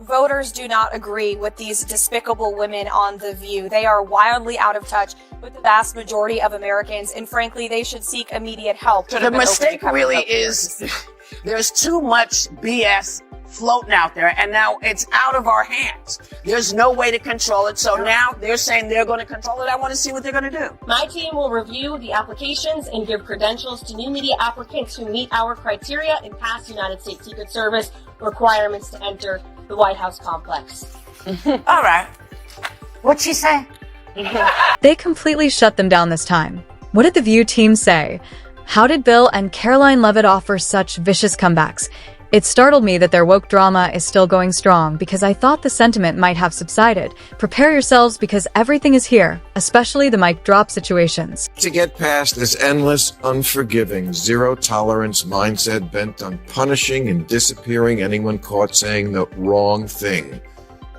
voters do not agree with these despicable women on The View. They are wildly out of touch with the vast majority of Americans, and frankly, they should seek immediate help. So the mistake really is there's too much BS floating out there, and now it's out of our hands. There's no way to control it, so now they're saying they're going to control it. I want to see what they're going to do. My team will review the applications and give credentials to new media applicants who meet our criteria and pass United States Secret Service requirements to enter the White House complex. All right. What'd she say? They completely shut them down this time. What did the View team say? How did Bill and Karoline Leavitt offer such vicious comebacks? It startled me that their woke drama is still going strong because I thought the sentiment might have subsided. Prepare yourselves because everything is here, especially the mic drop situations. To get past this endless, unforgiving, zero-tolerance mindset bent on punishing and disappearing anyone caught saying the wrong thing.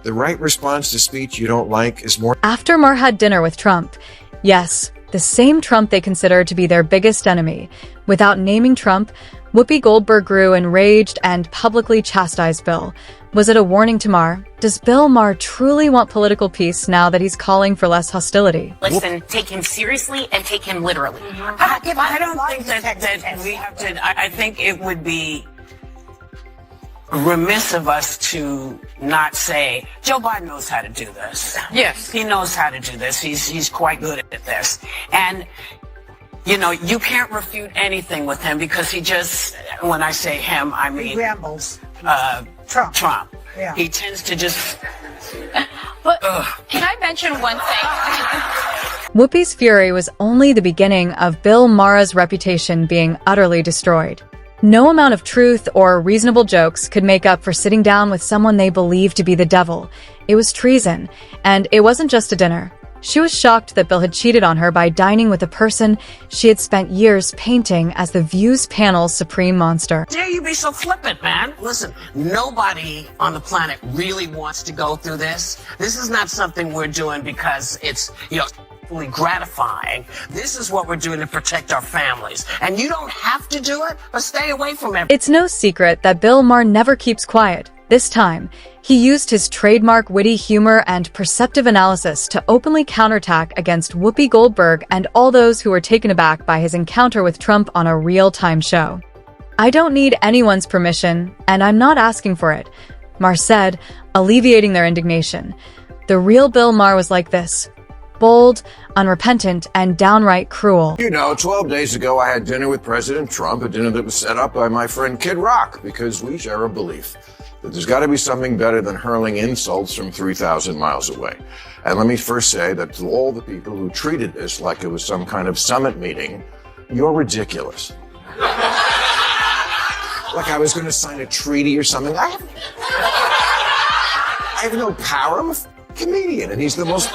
The right response to speech you don't like is more— After Maher had dinner with Trump, yes, the same Trump they consider to be their biggest enemy. Without naming Trump, Whoopi Goldberg grew enraged and publicly chastised Bill. Was it a warning to Maher? Does Bill Maher truly want political peace now that he's calling for less hostility? Listen, take him seriously and take him literally. I don't think that we have to. I think it would be remiss of us to not say Joe Biden knows how to do this. Yes, he knows how to do this. He's quite good at this. And you know, you can't refute anything with him because he just, when I say him, I mean he rambles. Trump. Yeah. He tends to just. But can I mention one thing? Whoopi's fury was only the beginning of Bill Maher's reputation being utterly destroyed. No amount of truth or reasonable jokes could make up for sitting down with someone they believed to be the devil. It was treason, and it wasn't just a dinner. She was shocked that Bill had cheated on her by dining with a person she had spent years painting as the View's panel's supreme monster. Dare you be so flippant, man? Listen, nobody on the planet really wants to go through this. This is not something we're doing because it's, fully gratifying. This is what we're doing to protect our families. And you don't have to do it, but stay away from it. It's no secret that Bill Maher never keeps quiet. This time, he used his trademark witty humor and perceptive analysis to openly counterattack against Whoopi Goldberg and all those who were taken aback by his encounter with Trump on a real-time show. I don't need anyone's permission, and I'm not asking for it, Maher said, alleviating their indignation. The real Bill Maher was like this: bold, unrepentant, and downright cruel. 12 days ago I had dinner with President Trump, a dinner that was set up by my friend Kid Rock, because we share a belief that there's got to be something better than hurling insults from 3,000 miles away. And let me first say that to all the people who treated this like it was some kind of summit meeting, you're ridiculous. Like I was going to sign a treaty or something. I have no power. I'm a comedian, and he's the most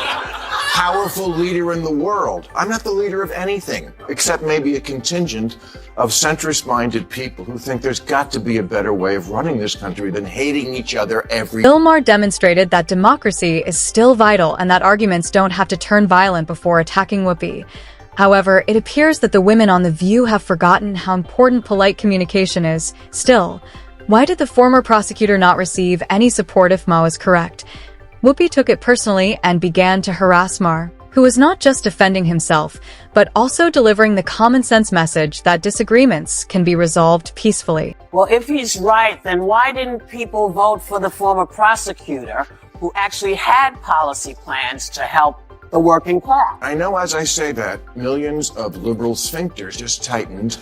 powerful leader in the world. I'm not the leader of anything, except maybe a contingent of centrist-minded people who think there's got to be a better way of running this country than hating each other every— Bill Maher demonstrated that democracy is still vital and that arguments don't have to turn violent before attacking Whoopi. However, it appears that the women on The View have forgotten how important polite communication is. Still, why did the former prosecutor not receive any support if Ma was correct? Whoopi took it personally and began to harass Maher, who was not just defending himself, but also delivering the common-sense message that disagreements can be resolved peacefully. Well, if he's right, then why didn't people vote for the former prosecutor who actually had policy plans to help the working class? I know as I say that, millions of liberal sphincters just tightened.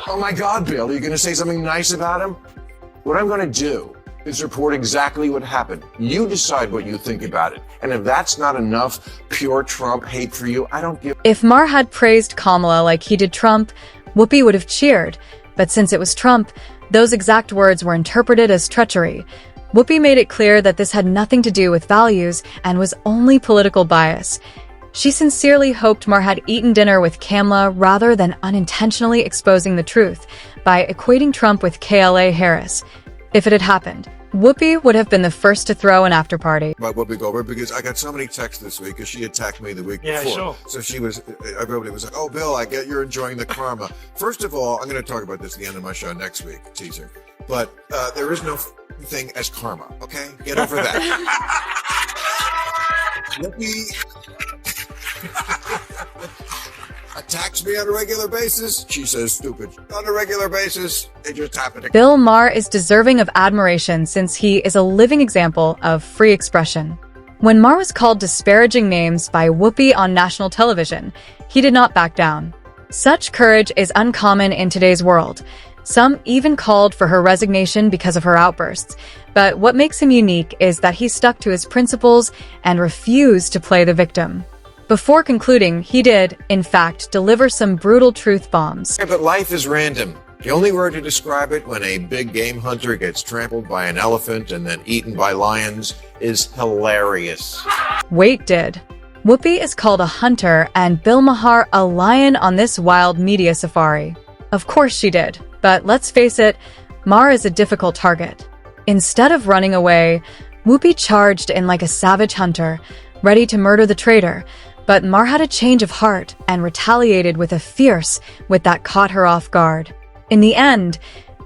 Oh my God, Bill, are you going to say something nice about him? What I'm going to do is report exactly what happened. You decide what you think about it. And if that's not enough pure Trump hate for you, I don't give— If Maher had praised Kamala like he did Trump, Whoopi would have cheered. But since it was Trump, those exact words were interpreted as treachery. Whoopi made it clear that this had nothing to do with values and was only political bias. She sincerely hoped Maher had eaten dinner with Kamala rather than unintentionally exposing the truth by equating Trump with Kamala Harris. If it had happened, Whoopi would have been the first to throw an after-party. About Whoopi Goldberg, because I got so many texts this week because she attacked me the week before. Sure. So everybody was like, oh, Bill, I get you're enjoying the karma. First of all, I'm going to talk about this at the end of my show next week, teaser. but there is no thing as karma, okay? Get over that. Whoopi attacks me on a regular basis. She says stupid on a regular basis. They just happen to. Bill Maher is deserving of admiration since he is a living example of free expression. When Maher was called disparaging names by Whoopi on national television, he did not back down. Such courage is uncommon in today's world. Some even called for her resignation because of her outbursts. But what makes him unique is that he stuck to his principles and refused to play the victim. Before concluding, he did, in fact, deliver some brutal truth bombs. But life is random. The only word to describe it when a big game hunter gets trampled by an elephant and then eaten by lions is hilarious. Wait did. Whoopi is called a hunter and Bill Maher a lion on this wild media safari. Of course she did, but let's face it, Maher is a difficult target. Instead of running away, Whoopi charged in like a savage hunter, ready to murder the traitor, but Maher had a change of heart and retaliated with a fierce wit that caught her off guard. In the end,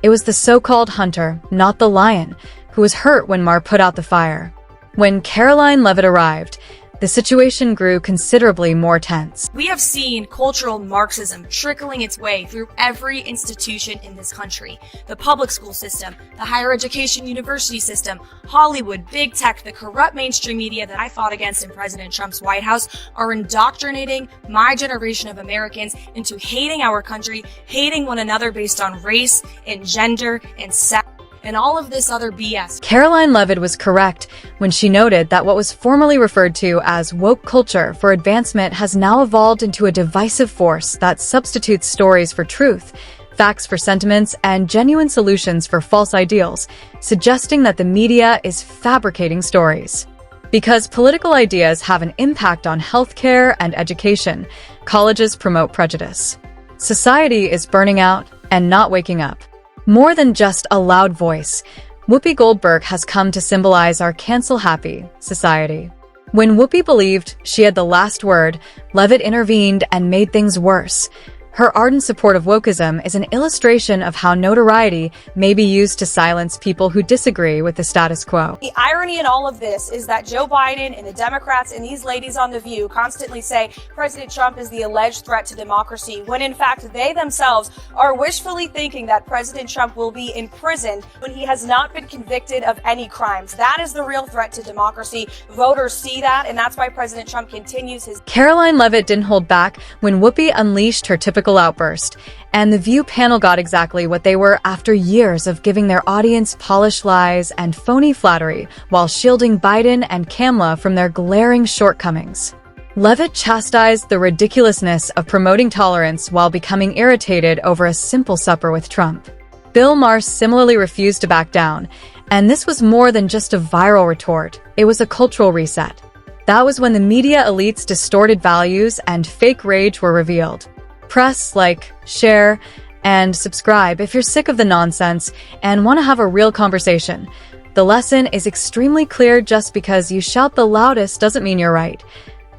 it was the so-called hunter, not the lion, who was hurt when Maher put out the fire. When Karoline Leavitt arrived, the situation grew considerably more tense. We have seen cultural Marxism trickling its way through every institution in this country. The public school system, the higher education university system, Hollywood, big tech, the corrupt mainstream media that I fought against in President Trump's White House are indoctrinating my generation of Americans into hating our country, hating one another based on race and gender and sex, and all of this other BS. Karoline Leavitt was correct when she noted that what was formerly referred to as woke culture for advancement has now evolved into a divisive force that substitutes stories for truth, facts for sentiments, and genuine solutions for false ideals, suggesting that the media is fabricating stories. Because political ideas have an impact on healthcare and education, colleges promote prejudice. Society is burning out and not waking up. More than just a loud voice, Whoopi Goldberg has come to symbolize our cancel-happy society. When Whoopi believed she had the last word, Leavitt intervened and made things worse. Her ardent support of wokeism is an illustration of how notoriety may be used to silence people who disagree with the status quo. The irony in all of this is that Joe Biden and the Democrats and these ladies on The View constantly say President Trump is the alleged threat to democracy, when in fact they themselves are wishfully thinking that President Trump will be imprisoned when he has not been convicted of any crimes. That is the real threat to democracy. Voters see that, and that's why President Trump continues his... Karoline Leavitt didn't hold back when Whoopi unleashed her typical outburst, and the View panel got exactly what they were after years of giving their audience polished lies and phony flattery while shielding Biden and Kamala from their glaring shortcomings. Leavitt chastised the ridiculousness of promoting tolerance while becoming irritated over a simple supper with Trump. Bill Maher similarly refused to back down, and this was more than just a viral retort, it was a cultural reset. That was when the media elite's distorted values and fake rage were revealed. Press, like, share, and subscribe if you're sick of the nonsense and want to have a real conversation. The lesson is extremely clear: just because you shout the loudest doesn't mean you're right.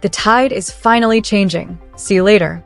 The tide is finally changing. See you later.